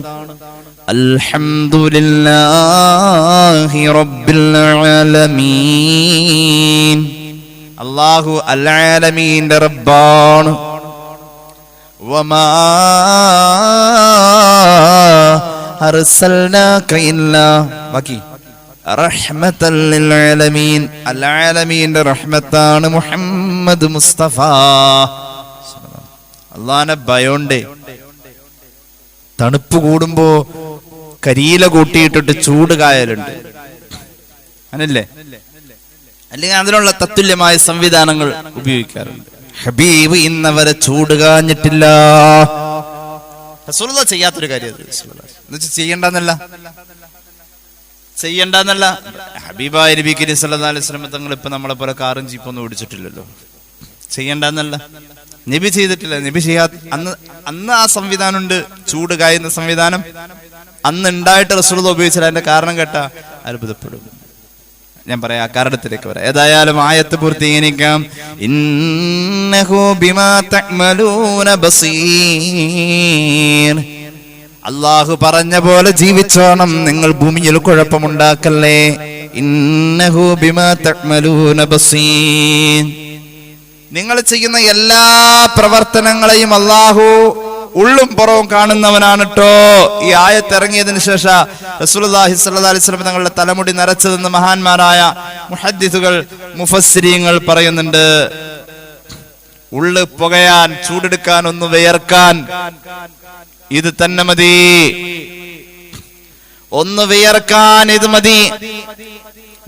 Speaker 2: അൽഹംദുലില്ലാഹി റബ്ബിൽ ആലമീൻ. അല്ലാഹു അൽ ആലമീന്റെ റബ്ബാണ്. വമാ അർസൽനാക ഇല്ലാ ബാക്കി റഹ്മത്തൽ ലിൽ ആലമീൻ. അൽ ആലമീന്റെ റഹ്മത്താണ് മുഹമ്മദ് മുസ്തഫ. അല്ലാഹുവിനെ ഭയമുണ്ട്. തണുപ്പ് കൂടുമ്പോ കരിയില കൂട്ടിയിട്ടിട്ട് ചൂട് കായലുണ്ട്, അങ്ങനല്ലേ? അല്ലെങ്കിൽ അതിനുള്ള തത്തുല്യമായ സംവിധാനങ്ങൾ ഉപയോഗിക്കാറുണ്ട്. ഹബീബ് ഇന്നവരെ ചൂട് കാഞ്ഞിട്ടില്ല. റസൂലുള്ളാഹി ചെയ്യാത്തൊരു കാര്യം എന്നുവെച്ചാൽ ചെയ്യണ്ടെന്നല്ല. ഹബീബായ നബി കരീം സല്ലല്ലാഹു അലൈഹി വസല്ലം തങ്ങൾ ഇപ്പൊ നമ്മളെ പോലെ കാറും ജീപ്പൊന്നും ഓടിച്ചിട്ടില്ലല്ലോ. ചെയ്യണ്ടെന്നല്ല, നബി ചെയ്തിട്ടില്ല. നബി അന്ന് ആ സംവിധാനം ഉണ്ട്, ചൂട് കായുന്ന സംവിധാനം അന്ന് ഉണ്ടായിട്ട് റസൂലുള്ളാഹി ഉപയോഗിച്ചാൽ അതിന്റെ കാരണം കേട്ടാ അത്ഭുതപ്പെടും. ഞാൻ പറയാം, ആ കാരണത്തിലേക്ക് വരാം. ഏതായാലും ആയത്ത് പൂർത്തീകരിക്കാം. ഇന്നഹു ബിമാ തഅമലൂന ബസീർ. അല്ലാഹു പറഞ്ഞ പോലെ ജീവിച്ചോണം, നിങ്ങൾ ഭൂമിയിൽ കുഴപ്പമുണ്ടാക്കല്ലേ. ഇന്നഹു ബിമാ തഅമലൂന ബസീർ. നിങ്ങൾ ചെയ്യുന്ന എല്ലാ പ്രവർത്തനങ്ങളെയും അല്ലാഹു ഉള്ളും പുറവും കാണുന്നവനാണ് ട്ടോ. ഈ ആയത്ത് ഇറങ്ങിയതിനു ശേഷം റസൂലുള്ളാഹി സ്വല്ലല്ലാഹു അലൈഹി വസല്ലം തങ്ങളുടെ തലമുടി നരച്ചതെന്ന് മഹാന്മാരായ മുഹദ്ദിസുകൾ മുഫസ്സിരീങ്ങൾ പറയുന്നുണ്ട്. ഉള്ളു പുകയാൻ, ചൂടെടുക്കാൻ, ഒന്ന് വിയർക്കാൻ ഇത് തന്നെ മതി. ഒന്ന് വിയർക്കാൻ ഇത് മതി.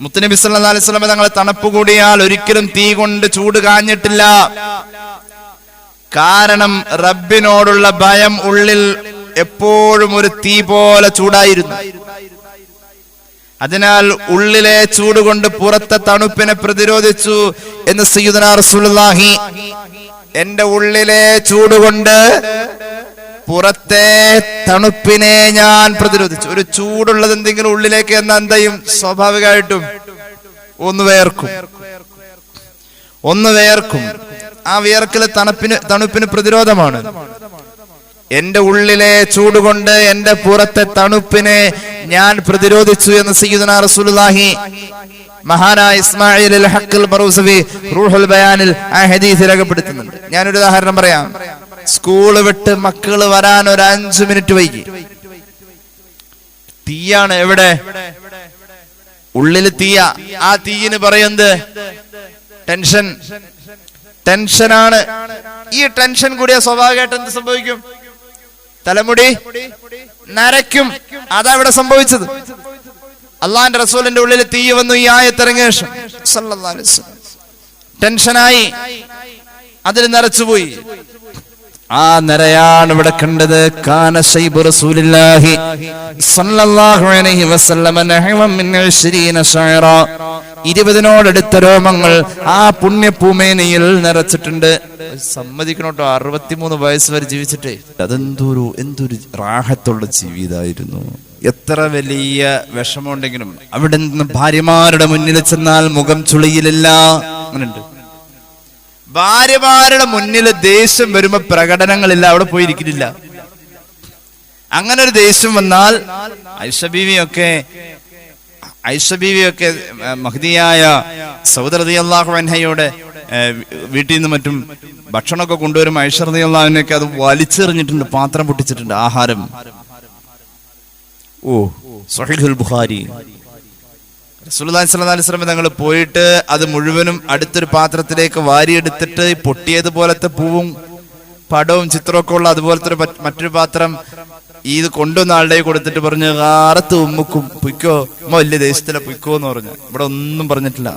Speaker 2: മുത്തുനബി സല്ലല്ലാഹു അലൈഹി വസല്ലം തങ്ങളെ തണുപ്പ് കൂടിയാൽ ഒരിക്കലും തീ കൊണ്ട് ചൂട് കാഞ്ഞിട്ടില്ല. കാരണം റബ്ബിനോടുള്ള ഭയം ഉള്ളിൽ എപ്പോഴും ഒരു തീ പോലെ ചൂടായിരുന്നു. അതിനാൽ ഉള്ളിലെ ചൂട് കൊണ്ട് പുറത്തെ തണുപ്പിനെ പ്രതിരോധിച്ചു എന്ന് സയ്യിദുനാ റസൂലുള്ളാഹി. എന്റെ ഉള്ളിലെ ചൂട് കൊണ്ട് പുറത്തെ തണുപ്പിനെ ഞാൻ പ്രതിരോധിച്ചു. ഒരു ചൂടുള്ളത് എന്തെങ്കിലും ഉള്ളിലേക്ക് എന്നാ എന്തെയും സ്വാഭാവികമായിട്ടും ഒന്ന് വേർക്കും. ആ വിയർക്കല് തണുപ്പിന് പ്രതിരോധമാണ്. എന്റെ ഉള്ളിലെ ചൂട് കൊണ്ട് എന്റെ പുറത്തെ തണുപ്പിനെ ഞാൻ പ്രതിരോധിച്ചു എന്ന് സയ്യിദുനാ റസൂലുള്ളാഹി. മഹാനായ ഇസ്മാഈൽ അൽ ഹഖ് ബറൂസവി റൂഹുൽ ബയാനിൽ ആ ഹദീസ് രേഖപ്പെടുത്തുന്നുണ്ട്. ഞാനൊരു ഉദാഹരണം പറയാം. സ്കൂള് വിട്ട് മക്കള് വരാൻ ഒരു 5 മിനിറ്റ് വൈകി. തീയാണ്. എവിടെ? ഉള്ളില് തീയ. ആ തീയിന് പറയുന്നത് ടെൻഷനാണ്. ഈ ടെൻഷൻ കൂടിയ സ്വാഭാവികമായിട്ട് എന്ത് സംഭവിക്കും? തലമുടി നരയ്ക്കും. അതാ ഇവിടെ സംഭവിച്ചത്. അള്ളാന്റെ റസൂലിന്റെ ഉള്ളിൽ തീ വന്നു. ഈ ആയത്തിറങ്ങിയ ശേഷം സല്ലല്ലാഹു അലൈഹി വസല്ലം ടെൻഷനായി, അതിൽ നരച്ചുപോയി. ആ നരയാണ് ഇവിടെ കണ്ടത്. കാന ശൈബു റസൂലുള്ളാഹി സ്വല്ലല്ലാഹു അലൈഹി വസല്ലം നഹവൻ മിൻ 20 ശഅറ. 20നോടടുത്ത രോമങ്ങൾ ആ പുണ്യഭൂമേനയിൽ നിറച്ചിട്ടുണ്ട്. സമ്മതിക്കണോട്ടോ, 63 വയസ്സ് വരെ ജീവിച്ചിട്ടേ. എന്തൊരു റാഹത്തുള്ള ജീവിതമായിരുന്നു. എത്ര വലിയ വിഷമമുണ്ടെങ്കിലും അവിടെ നിന്ന് ഭാര്യമാരുടെ മുന്നിൽ ചെന്നാൽ മുഖം ചുളിയിലില്ല. അങ്ങനെയുണ്ട്. ഭാര്യമാരുടെ മുന്നിൽ ദേഷ്യം വരുമ്പോ പ്രകടനങ്ങളില്ല, അവിടെ പോയിരിക്കുന്നില്ല. അങ്ങനെ ഒരു ദേഷ്യം വന്നാൽ ഐഷ ബീവിയൊക്കെ മഹ്ദിയായ സൗദ റളിയല്ലാഹു അൻഹയുടെ വീട്ടിൽ നിന്ന് മറ്റും ഭക്ഷണമൊക്കെ കൊണ്ടുവരും. ഐഷ റളിയല്ലാഹു അൻഹയൊക്കെ അത് വലിച്ചെറിഞ്ഞിട്ടുണ്ട്, പാത്രം പൊട്ടിച്ചിട്ടുണ്ട്, ആഹാരം. സ്വഹീഹുൽ ബുഖാരി. റസൂലുള്ളാഹി സ്വല്ലല്ലാഹു അലൈഹി വസല്ലം തങ്ങൾ പോയിട്ട് അത് മുഴുവനും അടുത്തൊരു പാത്രത്തിലേക്ക് വാരിയെടുത്തിട്ട് പൊട്ടിയതുപോലത്തെ പൂവും പടവും ചിത്രമൊക്കെ ഉള്ള അതുപോലത്തെ മറ്റൊരു പാത്രം ഇത് കൊണ്ടുവന്ന ആളുടെ കൊടുത്തിട്ട് പറഞ്ഞു, ആറത്ത് ഉമ്മുക്കും പൊയ്ക്കോ, വലിയ ദേശത്തിലെ പൊയ്ക്കോ എന്ന് പറഞ്ഞു. ഇവിടെ ഒന്നും പറഞ്ഞിട്ടില്ല.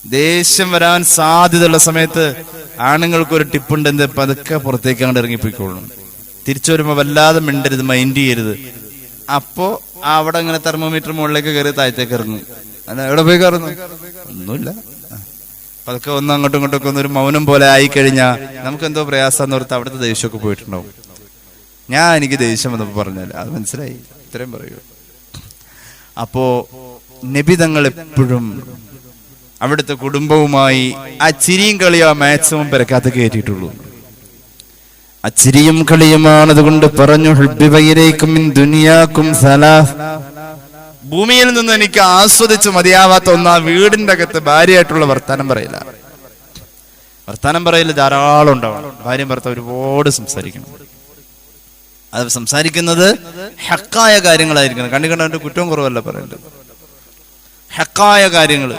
Speaker 2: ദേഷ്യം വരാൻ സാധ്യതയുള്ള സമയത്ത് ആണുങ്ങൾക്ക് ഒരു ടിപ്പുണ്ട്. എന്ത്? പതുക്കെ പുറത്തേക്ക് അങ്ങോട്ട് ഇറങ്ങിപ്പോയിക്കോളും. തിരിച്ചു വരുമ്പോ വല്ലാതെ മിണ്ടരുത്, മൈൻഡ് ചെയ്യരുത്. അപ്പോ അവിടെ ഇങ്ങനെ തെർമോമീറ്റർ മുകളിലേക്ക് കയറി താഴത്തേക്ക് ഇറങ്ങും. അല്ല, എവിടെ പോയി കയറുന്നു? ഒന്നുമില്ല. പതുക്കെ ഒന്ന് അങ്ങോട്ടും ഇങ്ങോട്ടൊക്കെ ഒന്നൊരു മൗനം പോലെ ആയിക്കഴിഞ്ഞാൽ നമുക്ക് എന്തോ പ്രയാസം ഓർത്ത് അവിടുത്തെ ദേഷ്യമൊക്കെ പോയിട്ടുണ്ടാവും. എനിക്ക് ദേഷ്യം എന്നപ്പോ പറഞ്ഞാൽ അത് മനസ്സിലായി, ഇത്രയും പറയൂ. അപ്പോ നബി തങ്ങൾ എപ്പോഴും അവിടുത്തെ കുടുംബവുമായി ആ ചിരിയും കളിയോ മാക്സിമം പെരക്കാത്ത കയറ്റിയിട്ടുള്ളൂ. അച്ചിരിയും കളിയുമാണ്. അതുകൊണ്ട് പറഞ്ഞു, ഭൂമിയിൽ നിന്ന് എനിക്ക് ആസ്വദിച്ച് മതിയാവാത്ത ഒന്നാ വീടിന്റെ അകത്ത് ഭാര്യയായിട്ടുള്ള വർത്താനം പറയില്ല. ധാരാളം ഉണ്ടാവണം. ഭാര്യയും ഭർത്താവ് ഒരുപാട് സംസാരിക്കണം. അത് സംസാരിക്കുന്നത് ഹക്കായ കാര്യങ്ങളായിരിക്കണം. കണ്ടു കുറ്റവും കുറവല്ല പറയേണ്ടത്. ഹക്കായ കാര്യങ്ങൾ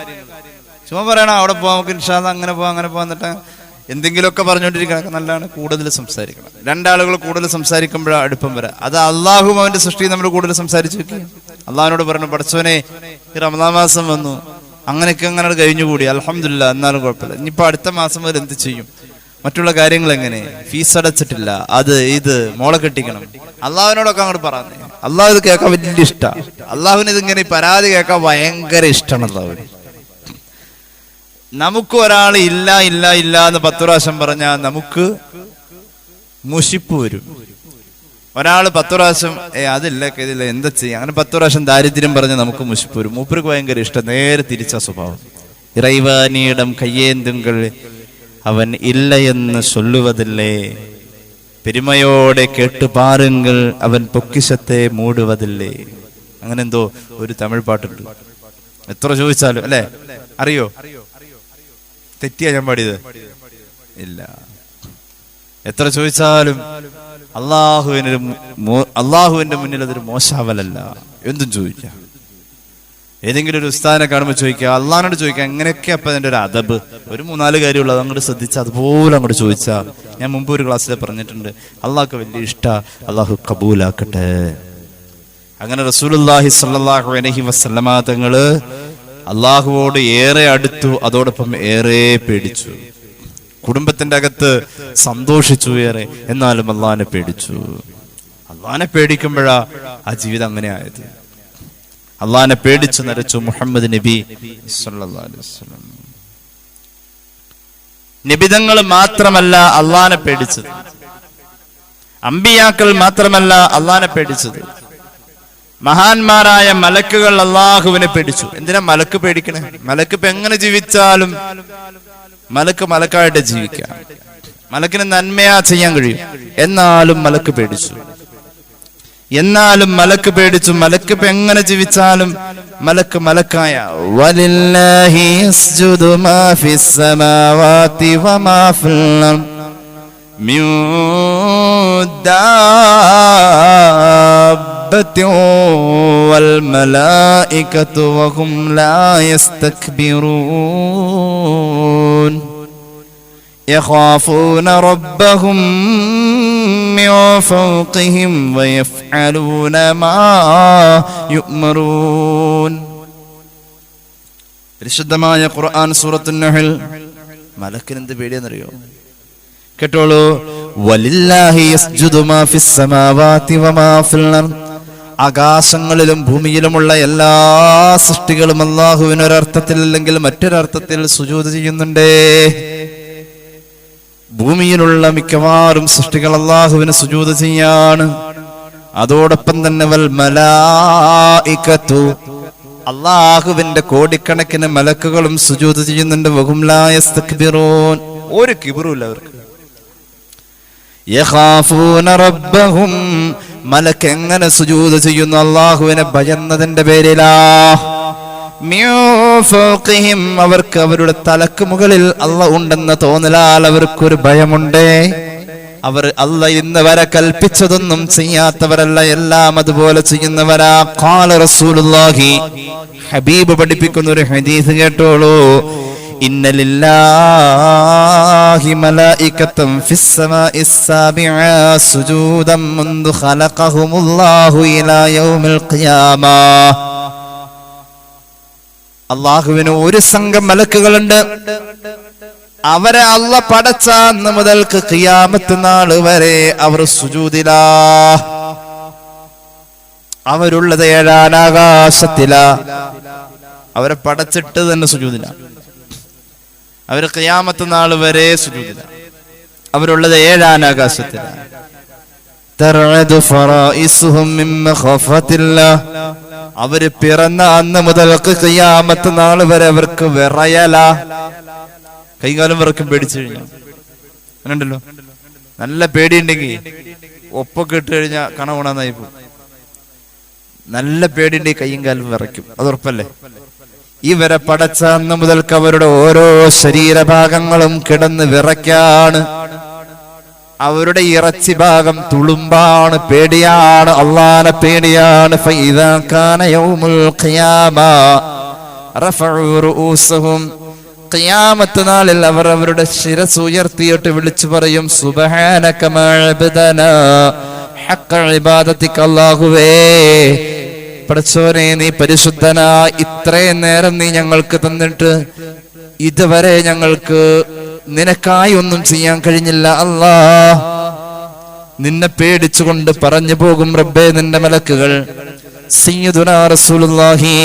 Speaker 2: ചുമ്മാ പറയണം. അവിടെ പോവാം, നമുക്ക് ഇൻഷാ അല്ലാഹ് അങ്ങനെ പോവാം എന്നിട്ട് എന്തെങ്കിലുമൊക്കെ പറഞ്ഞുകൊണ്ടിരിക്കണം. നല്ലതാണ്. കൂടുതൽ സംസാരിക്കണം. രണ്ടാളുകൾ കൂടുതൽ സംസാരിക്കുമ്പോഴാണ് അടുപ്പം വരാം. അത് അള്ളാഹും അവന്റെ സൃഷ്ടി നമ്മൾ കൂടുതൽ സംസാരിച്ചു വെക്കുക. അള്ളാഹിനോട് പറഞ്ഞു, പടച്ചോനെ ഈ റമദാൻ മാസം വന്നു, അങ്ങനെയൊക്കെ അങ്ങനെ കഴിഞ്ഞുകൂടി, അൽഹംദുലില്ലാ, എന്നാലും കുഴപ്പമില്ല. ഇനിയിപ്പോ അടുത്ത മാസം മുതൽ എന്ത് ചെയ്യും? മറ്റുള്ള കാര്യങ്ങൾ എങ്ങനെ? ഫീസ് അടച്ചിട്ടില്ല, അത് ഇത്, മോളെ കെട്ടിക്കണം. അള്ളാഹുവിനോടൊക്കെ അങ്ങോട്ട് പറഞ്ഞു. അള്ളാഹു ഇത് കേൾക്കാൻ വലിയ ഇഷ്ടമാണ്. അള്ളാഹുവിന് ഇതിങ്ങനെ പരാതി കേൾക്കാൻ ഭയങ്കര ഇഷ്ടമാണ് അള്ളാഹുവിന്. നമുക്ക് ഒരാൾ ഇല്ല എന്ന് 10 പ്രാവശ്യം പറഞ്ഞാൽ നമുക്ക് മുഷിപ്പ് വരും. ഒരാൾ 10 പ്രാവശ്യം അതില്ല ഇതില്ല എന്താ ചെയ്യാം, അങ്ങനെ 10 പ്രാവശ്യം ദാരിദ്ര്യം പറഞ്ഞ് നമുക്ക് മുഷിപ്പ് വരും. മൂപ്പർക്ക് ഭയങ്കര ഇഷ്ടം. നേരെ തിരിച്ച സ്വഭാവം. ഇറൈവാനിയിടം കയ്യേന്തുങ്കൾ അവൻ ഇല്ല എന്ന് ചൊല്ലുവതില്ലേ, പെരുമയോടെ കേട്ടുപാറുങ്കൾ അവൻ പൊക്കിശത്തെ മൂടുവതില്ലേ. അങ്ങനെ എന്തോ ഒരു തമിഴ് പാട്ടുണ്ട്. എത്ര ചോദിച്ചാലും അല്ലെ, അറിയോ? തെറ്റിയാ ഞാൻ പാടിയത്? ഇല്ല. എത്ര ചോദിച്ചാലും അള്ളാഹുവിന്റെ മുന്നിൽ അതൊരു മോശാവലല്ല. എന്തും ചോദിക്കാം. ഏതെങ്കിലും ഒരു ഉസ്താദിനെ കാണുമ്പോൾ ചോദിക്കുക, അള്ളാഹിനോട് ചോദിക്കുക. എങ്ങനെയൊക്കെ അപ്പൊ അതിന്റെ ഒരു അദബ്. ഒരു 3-4 കാര്യമുള്ളൂ, അതങ്ങോട്ട് ശ്രദ്ധിച്ചാൽ അതുപോലെ അങ്ങോട്ട് ചോദിച്ചാൽ. ഞാൻ മുമ്പ് ഒരു ക്ലാസ്സിൽ പറഞ്ഞിട്ടുണ്ട്, അള്ളാഹ്ക്ക് വലിയ ഇഷ്ടാ, അള്ളാഹു കബൂലാക്കട്ടെ. അങ്ങനെ റസൂലുള്ളാഹി സ്വല്ലല്ലാഹു അലൈഹി വസല്ലമ തങ്ങള് അള്ളാഹുവോട് ഏറെ അടുത്തു, അതോടൊപ്പം ഏറെ പേടിച്ചു. കുടുംബത്തിന്റെ അകത്ത് സന്തോഷിച്ചു ഏറെ, എന്നാലും അള്ളാഹിനെ പേടിച്ചു. അള്ളാഹിനെ പേടിക്കുമ്പോഴാ ആ ജീവിതം അങ്ങനെ ആയത്. അള്ളാഹിനെ പേടിച്ചു നരച്ചു മുഹമ്മദ് നബി സല്ലല്ലാഹു അലൈഹി വസല്ലം. നബിതങ്ങൾ മാത്രമല്ല അള്ളാഹിനെ പേടിച്ചത്, അമ്പിയാക്കൾ മാത്രമല്ല അള്ളാഹിനെ പേടിച്ചത്, മഹാന്മാരായ മലക്കുകൾ അള്ളാഹുവിനെ പേടിച്ചു. എന്തിനാ മലക്ക് പേടിക്കണേ? മലക്ക് ഇപ്പൊ എങ്ങനെ ജീവിച്ചാലും മലക്കായിട്ട് ജീവിക്കാം. മലക്കിന് നന്മയാ ചെയ്യാൻ കഴിയും. എന്നാലും മലക്ക് പേടിച്ചു. മലക്ക് ഇപ്പൊ എങ്ങനെ ജീവിച്ചാലും മലക്കായ. വലില്ലാഹി യസ്ജുദു മാ ഫിസ് സമാവാതി വമാ ഫിൽ അർദ് മിൻ ദാബ ദാബത്തിൻ വൽ മലായികതു വഹും ലാ യസ്തക്ബിറൂൻ യഖാഫൂന റബ്ബഹും മിൻ ഫൗഖിഹിം വയഫ്അലൂന മാ യുഅ്മറൂൻ. പരിശുദ്ധമായ ഖുർആൻ സൂറത്തുൻ നഹൽ. മലക്കിന് എന്ത് പേടിയെന്നറിയോ? കേട്ടോളൂ. വലില്ലാഹി യസ്ജുദു മാ ഫിസ് സമാവാതി വമാ ഫിൽ അർദ്. ആകാശങ്ങളിലും ഭൂമിയിലുമുള്ള എല്ലാ സൃഷ്ടികളും അല്ലാഹുവിന് ഒരർത്ഥത്തിൽ അല്ലെങ്കിൽ മറ്റൊരർത്ഥത്തിൽ സുജൂദ് ചെയ്യുന്നുണ്ട്. ഭൂമിയിലുള്ള മിക്കവാറും സൃഷ്ടികൾ അല്ലാഹുവിന് സുജൂദ് ചെയ്യാണ്. അതോടൊപ്പം തന്നെ വൽ മലായികതു, അല്ലാഹുവിന്റെ കോടിക്കണക്കിന് മലക്കുകളും സുജൂദ് ചെയ്യുന്നുണ്ട്. വഹും ലാ യസ്തക്ബിറൂൻ, ഒരു കിബ്റുല്ല അവർക്ക്. യഖാഫൂന റബ്ബഹും, മലക്ക് എങ്ങനെ സുജൂദ് ചെയ്യുന്നു? അല്ലാഹുവിനെ ഭയന്നതിന്റെ പേരിലാ. മിൻ ഫൗഖിഹിം, അവർക്ക് അവരുടെ തലക്ക് മുകളിൽ അല്ലാഹ് ഉണ്ടെന്ന് തോന്നലാൽ അവർക്കൊരു ഭയമുണ്ട്. അവർ അല്ലാഹ് ഇന്ന് വരെ കൽപ്പിച്ചതൊന്നും ചെയ്യാത്തവരല്ല, എല്ലാം അതുപോലെ ചെയ്യുന്നവരാ. ഖാല റസൂലുള്ളാഹി, ഹബീബ് പഠിപ്പിക്കുന്ന ഒരു ഹദീസ് കേട്ടോളൂ. ഇന്ന ലില്ലാഹി മലായികതൻ ഫിസ് സമാഇസ് സാബിഅ സുജൂദൻ മുൻദു ഖലഖഹുമുല്ലാഹു ഇലാ യൗമിൽ ഖിയാമ. അല്ലാഹുവിന് ഒരു സംഘം മലക്കുകളുണ്ട്. അവരെ അല്ലാഹ് പടച്ച അന്ന് മുതൽക്ക് ഖിയാമത്ത് നാൾ വരെ അവർ സുജൂദിലാ. അവരുള്ളത് 7-ാം ആകാശത്തിലാ. അവരെ പടച്ചിട്ട് തന്നെ സുജൂദിലാ. അവര് ഖിയാമത്ത് നാൾ വരെ സുജൂദിലാ. അവരുള്ളത് 7-ാം ആകാശത്തിലാ. തർഅദു ഫറായിസുഹും മിൻ മഖഫത്തില്ലാഹ്. അവര് പിറന്ന അന്ന് മുതൽക്ക് ഖിയാമത്ത് നാൾ വരെ അവർക്ക് വിറയലാ. കൈകാലം വിറക്കും പേടിച്ചു കഴിഞ്ഞാൽ. അങ്ങനെയുണ്ടല്ലോ, നല്ല പേടിയുണ്ടെങ്കിൽ ഒപ്പൊക്കെ ഇട്ട് കഴിഞ്ഞാൽ കണവണാന്നായി പോകും. നല്ല പേടിയുണ്ടെങ്കിൽ കൈയും കാലും വിറയ്ക്കും, അത് ഉറപ്പല്ലേ? ഇവരെ പടച്ച അന്ന് മുതൽക്ക് അവരുടെ ഓരോ ശരീരഭാഗങ്ങളും കിടന്ന് വിറയ്ക്കാണ്. അവരുടെ ഇറച്ചി ഭാഗം തുളുമ്പാണ്, പേടിയാണ്, അല്ലാഹുവിനെ പേടിയാണ്. ഫഇദാ കാന യൗമുൽ ഖിയാമ റഫഉ റൂസഹും. ഖിയാമത്ത് നാളിൽ അവർ അവരുടെ ശിരസ് ഉയർത്തിയിട്ട് വിളിച്ചു പറയും, സുബ്ഹാനക മാ അബ്ദനാ ഹഖ്ഖ ഇബാദതിക. അല്ലാഹുവേ, പടച്ചോനെ നീ പരിശുദ്ധനാ. ഇത്രയും നേരം നീ ഞങ്ങൾക്ക് തന്നിട്ട് ഇതുവരെ ഞങ്ങൾക്ക് നിനക്കായി ഒന്നും ചെയ്യാൻ കഴിഞ്ഞില്ല. അല്ലാ, നിന്നെ പേടിച്ചുകൊണ്ട് പറഞ്ഞു പോകും റബ്ബേ നിന്റെ മലക്കുകൾ. സയ്യിദുനാ റസൂലുള്ളാഹി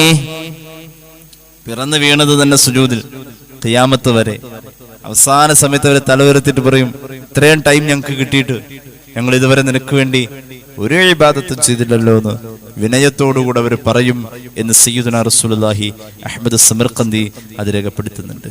Speaker 2: പിറന്നു വീണത് തന്നെ സുജൂദിൽ ഖിയാമത്ത് വരെ. അവസാന സമയത്ത് അവർ തലവരുത്തിട്ട് പറയും, ഇത്രയും ടൈം ഞങ്ങൾക്ക് കിട്ടിയിട്ട് ഞങ്ങൾ ഇതുവരെ നിനക്ക് വേണ്ടി ഒരു ഇബാദത്തും ചെയ്തില്ലല്ലോ എന്ന് വിനയത്തോടുകൂടെ അവർ പറയും എന്ന് സയ്യിദുനാ റസൂലുള്ളാഹി അഹ്മദ് സമർഖന്ദി അത് രേഖപ്പെടുത്തുന്നുണ്ട്.